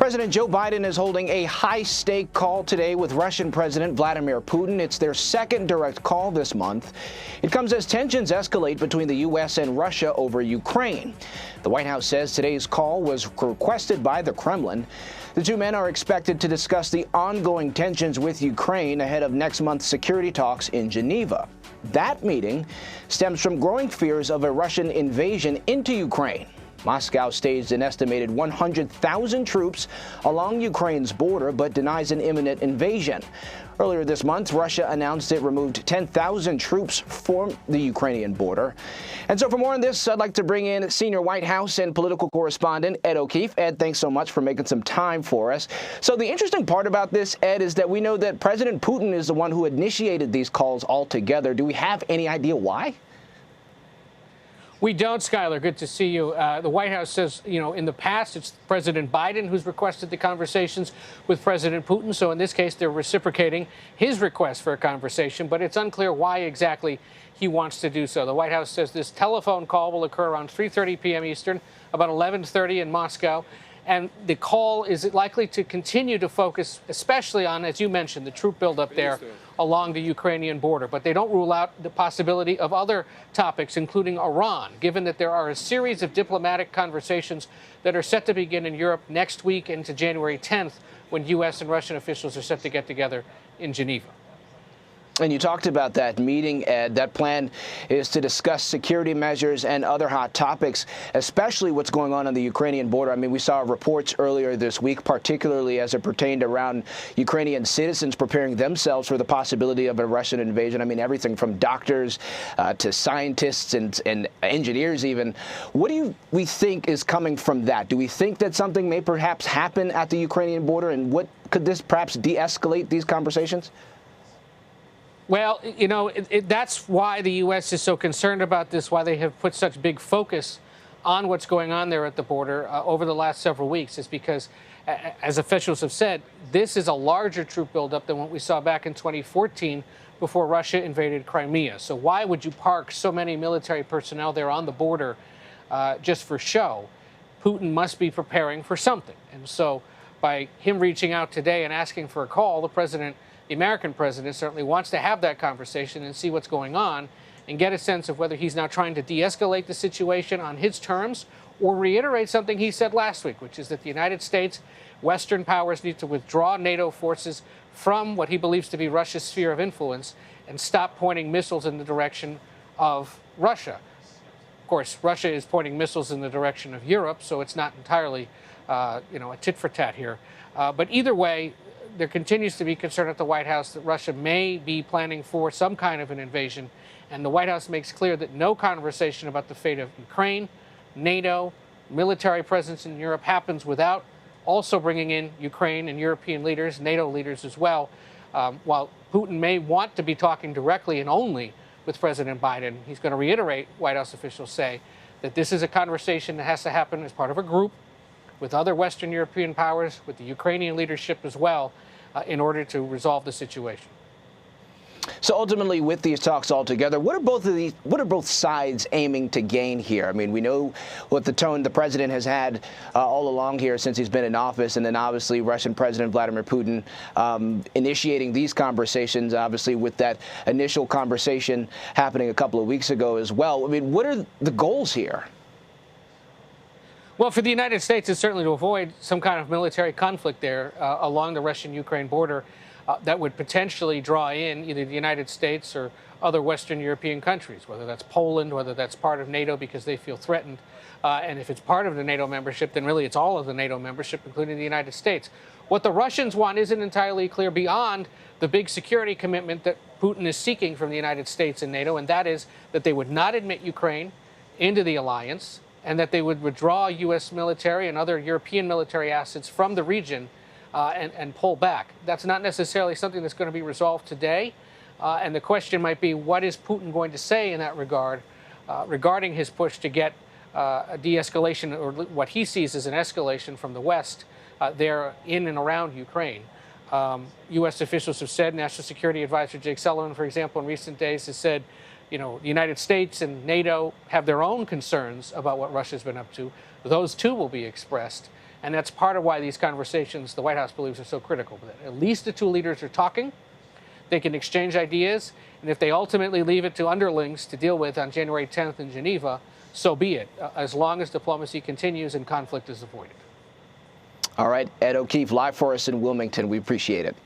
President Joe Biden is holding a high-stake call today with Russian President Vladimir Putin. It's their second direct call this month. It comes as tensions escalate between the U.S. and Russia over Ukraine. The White House says today's call was requested by the Kremlin. The two men are expected to discuss the ongoing tensions with Ukraine ahead of next month's security talks in Geneva. That meeting stems from growing fears of a Russian invasion into Ukraine. Moscow staged an estimated 100,000 troops along Ukraine's border, but denies an imminent invasion. Earlier this month, Russia announced it removed 10,000 troops from the Ukrainian border. And so for more on this, I'd like to bring in senior White House and political correspondent Ed O'Keefe. Ed, thanks so much for making some time for us. So the interesting part about this, Ed, is that we know that President Putin is the one who initiated these calls altogether. Do we have any idea why? We don't, Skylar. Good to see you. The White House says, in the past, it's President Biden who's requested the conversations with President Putin. So in this case, they're reciprocating his request for a conversation, but it's unclear why exactly he wants to do so. The White House says this telephone call will occur around 3:30 p.m. Eastern, about 11:30 in Moscow. And the call is likely to continue to focus, especially on, as you mentioned, the troop buildup there along the Ukrainian border. But they don't rule out the possibility of other topics, including Iran, given that there are a series of diplomatic conversations that are set to begin in Europe next week into January 10th, when U.S. and Russian officials are set to get together in Geneva. And you talked about that meeting, Ed. That plan is to discuss security measures and other hot topics, especially what's going on the Ukrainian border. I mean, we saw reports earlier this week, particularly as it pertained around Ukrainian citizens preparing themselves for the possibility of a Russian invasion. I mean, everything from doctors to scientists and engineers even. What do we think is coming from that? Do we think that something may perhaps happen at the Ukrainian border? And what could this perhaps de-escalate these conversations? Well, that's why the U.S. is so concerned about this, why they have put such big focus on what's going on there at the border over the last several weeks, is because, as officials have said, this is a larger troop buildup than what we saw back in 2014 before Russia invaded Crimea. So why would you park so many military personnel there on the border just for show? Putin must be preparing for something. And so by him reaching out today and asking for a call, the American president certainly wants to have that conversation and see what's going on and get a sense of whether he's now trying to de-escalate the situation on his terms or reiterate something he said last week, which is that the United States, Western powers need to withdraw NATO forces from what he believes to be Russia's sphere of influence and stop pointing missiles in the direction of Russia. Of course, Russia is pointing missiles in the direction of Europe, so it's not entirely, a tit for tat here. But either way, there continues to be concern at the White House that Russia may be planning for some kind of an invasion. And the White House makes clear that no conversation about the fate of Ukraine, NATO, military presence in Europe happens without also bringing in Ukraine and European leaders, NATO leaders as well. While Putin may want to be talking directly and only with President Biden, he's going to reiterate, White House officials say, that this is a conversation that has to happen as part of a group with other Western European powers, with the Ukrainian leadership as well, in order to resolve the situation. So ultimately, with these talks altogether, what are both sides aiming to gain here? I mean, we know what the tone the president has had all along here since he's been in office, and then obviously Russian President Vladimir Putin initiating these conversations, obviously with that initial conversation happening a couple of weeks ago as well. I mean, what are the goals here? Well, for the United States, it's certainly to avoid some kind of military conflict there along the Russian-Ukraine border that would potentially draw in either the United States or other Western European countries, whether that's Poland, whether that's part of NATO because they feel threatened. And if it's part of the NATO membership, then really it's all of the NATO membership, including the United States. What the Russians want isn't entirely clear beyond the big security commitment that Putin is seeking from the United States and NATO, and that is that they would not admit Ukraine into the alliance, and that they would withdraw U.S. military and other European military assets from the region and pull back. That's not necessarily something that's going to be resolved today. And the question might be, what is Putin going to say in that regard regarding his push to get a de-escalation, or what he sees as an escalation from the West there in and around Ukraine? U.S. officials have said, National Security Advisor Jake Sullivan, for example, in recent days has said, the United States and NATO have their own concerns about what Russia's been up to. Those, too, will be expressed. And that's part of why these conversations, the White House believes, are so critical. At least the two leaders are talking. They can exchange ideas. And if they ultimately leave it to underlings to deal with on January 10th in Geneva, so be it, as long as diplomacy continues and conflict is avoided. All right, Ed O'Keefe, live for us in Wilmington. We appreciate it.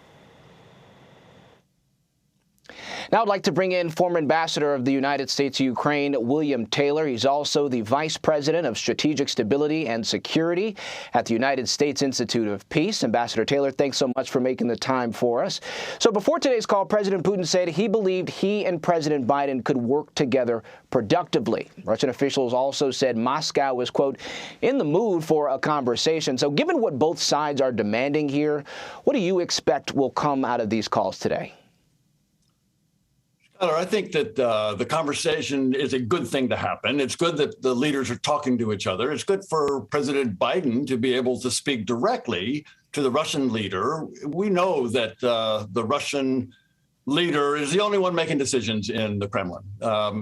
Now I'd like to bring in former ambassador of the United States to Ukraine, William Taylor. He's also the Vice President of Strategic Stability and Security at the United States Institute of Peace. Ambassador Taylor, thanks so much for making the time for us. So before today's call, President Putin said he believed he and President Biden could work together productively. Russian officials also said Moscow was, quote, in the mood for a conversation. So given what both sides are demanding here, what do you expect will come out of these calls today? I think that the conversation is a good thing to happen. It's good that the leaders are talking to each other. It's good for President Biden to be able to speak directly to the Russian leader. We know that the Russian leader is the only one making decisions in the Kremlin.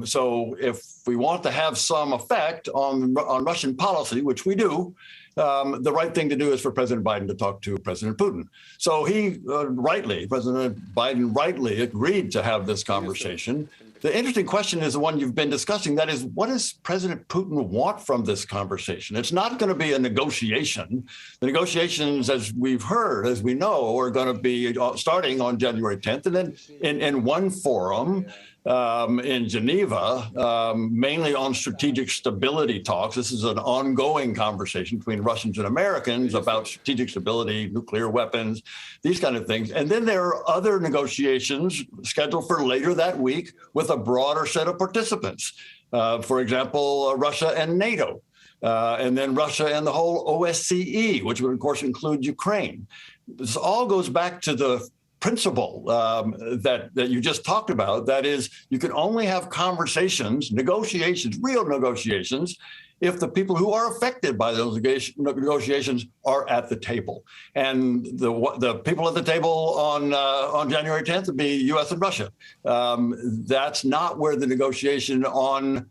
So if we want to have some effect on Russian policy, which we do, the right thing to do is for President Biden to talk to President Putin. So President Biden rightly agreed to have this conversation. The interesting question is the one you've been discussing. That is, what does President Putin want from this conversation? It's not going to be a negotiation. The negotiations, as we've heard, as we know, are going to be starting on January 10th. And then in one forum in Geneva, mainly on strategic stability talks. This is an ongoing conversation between Russians and Americans about strategic stability, nuclear weapons, these kind of things. And then there are other negotiations scheduled for later that week with a broader set of participants. For example, Russia and NATO, and then Russia and the whole OSCE, which would, of course, include Ukraine. This all goes back to the principle that you just talked about. That is, you can only have conversations, negotiations, real negotiations, if the people who are affected by those negotiations are at the table. And the people at the table on January 10th would be U.S. and Russia. That's not where the negotiation on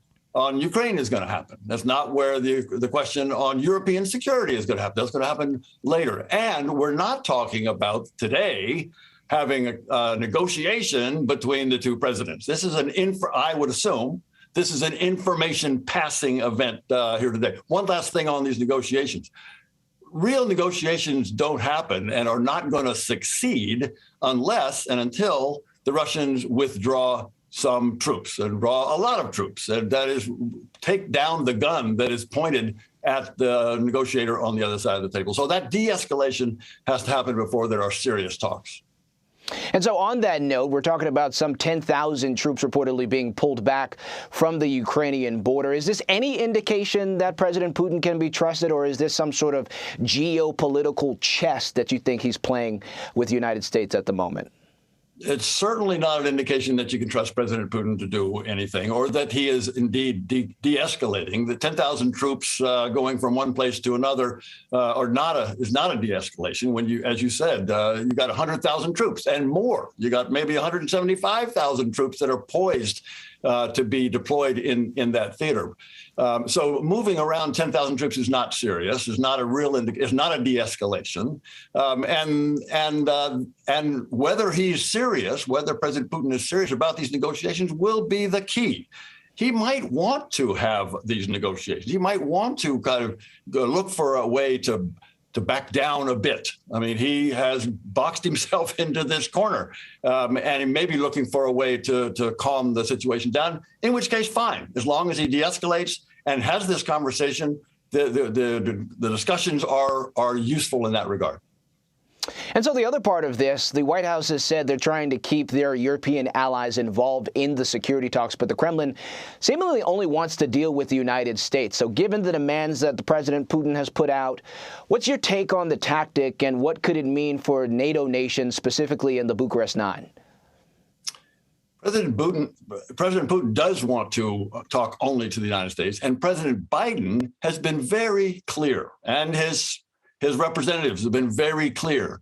Ukraine is going to happen. That's not where the question on European security is going to happen. That's going to happen later. And we're not talking about today having a negotiation between the two presidents. This is I would assume, this is an information passing event here today. One last thing on these negotiations. Real negotiations don't happen and are not going to succeed unless and until the Russians withdraw some troops and draw a lot of troops. And that is, take down the gun that is pointed at the negotiator on the other side of the table. So that de-escalation has to happen before there are serious talks. And so on that note, we're talking about some 10,000 troops reportedly being pulled back from the Ukrainian border. Is this any indication that President Putin can be trusted, or is this some sort of geopolitical chess that you think he's playing with the United States at the moment? It's certainly not an indication that you can trust President Putin to do anything, or that he is indeed de-escalating. The 10,000 troops going from one place to another is not a de-escalation. When you, as you said, you got 100,000 troops and more. You got maybe 175,000 troops that are poised to be deployed in that theater. So moving around 10,000 troops is not serious. It's not a it's not a de-escalation. And whether he's serious, whether President Putin is serious about these negotiations, will be the key. He might want to have these negotiations. He might want to kind of look for a way to back down a bit. I mean, he has boxed himself into this corner, and he may be looking for a way to calm the situation down, in which case, fine. As long as he de-escalates and has this conversation, the discussions are useful in that regard. And so the other part of this, the White House has said they're trying to keep their European allies involved in the security talks, but the Kremlin seemingly only wants to deal with the United States. So given the demands that the President Putin has put out, what's your take on the tactic, and what could it mean for NATO nations, specifically in the Bucharest Nine? President Putin does want to talk only to the United States, and President Biden has been very clear, and his representatives have been very clear.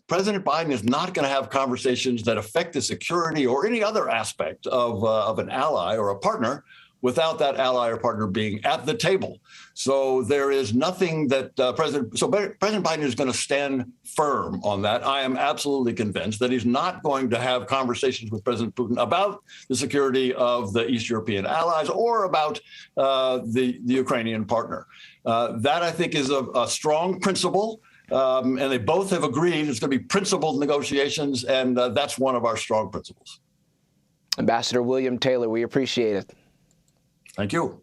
President Biden is not going to have conversations that affect the security or any other aspect of an ally or a partner without that ally or partner being at the table. So there is nothing that President Biden is going to stand firm on that. I am absolutely convinced that he's not going to have conversations with President Putin about the security of the East European allies or about the Ukrainian partner. That, I think, is a strong principle. And they both have agreed it's going to be principled negotiations, and that's one of our strong principles. Ambassador William Taylor, we appreciate it. Thank you.